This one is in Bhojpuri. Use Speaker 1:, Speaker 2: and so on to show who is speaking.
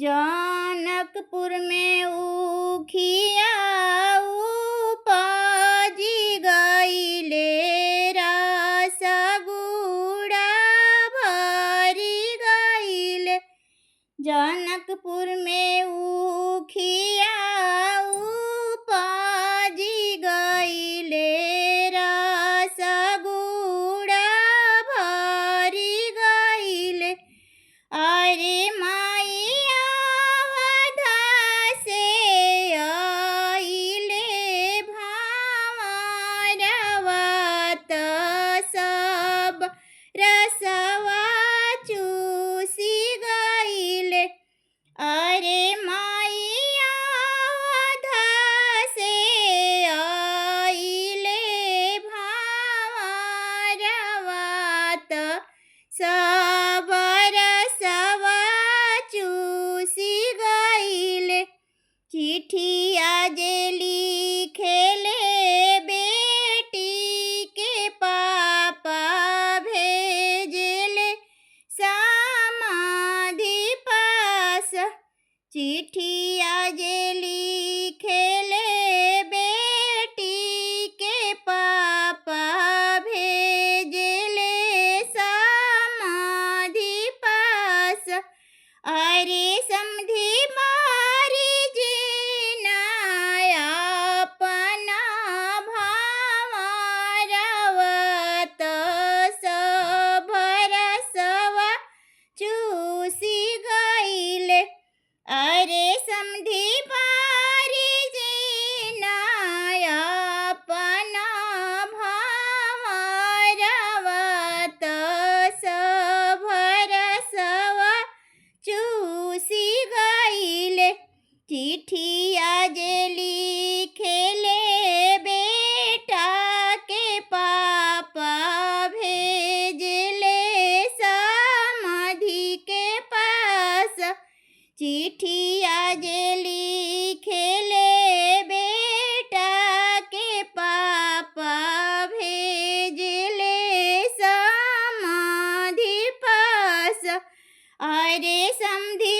Speaker 1: जनकपुर में उखिया उपजी गइले, रस गुड़ा भरी गइले। जनकपुर में उखिया उपजी गइले, रस गुड़ा भरी गइले। अरे माइया वधा से आइले, भावरवा त सब रसवा चूसी गइले। अरे माइया वधा से आइले, भावरवा त सब रसवा चूसी गइले। चिट्ठिया जे लिखेले बेटी के पापा भेजले समाधि पास। चिट्ठिया जे लिखेले बेटी के पापा भेजले समाधि पास। अरे समधी मारी जीना अपना, भावरवा त सब रसवा चूसी गइले। अरे समधी मारी जीना अपना, भावरवा त सब रसवा चूसी गइले। चिट्ठिया जे लिखेले बेटा के पापा भेजले समाधि के पास। चिट्ठिया जे लिखेले बेटा के पापा भेजले समाधि पास। अरे समधी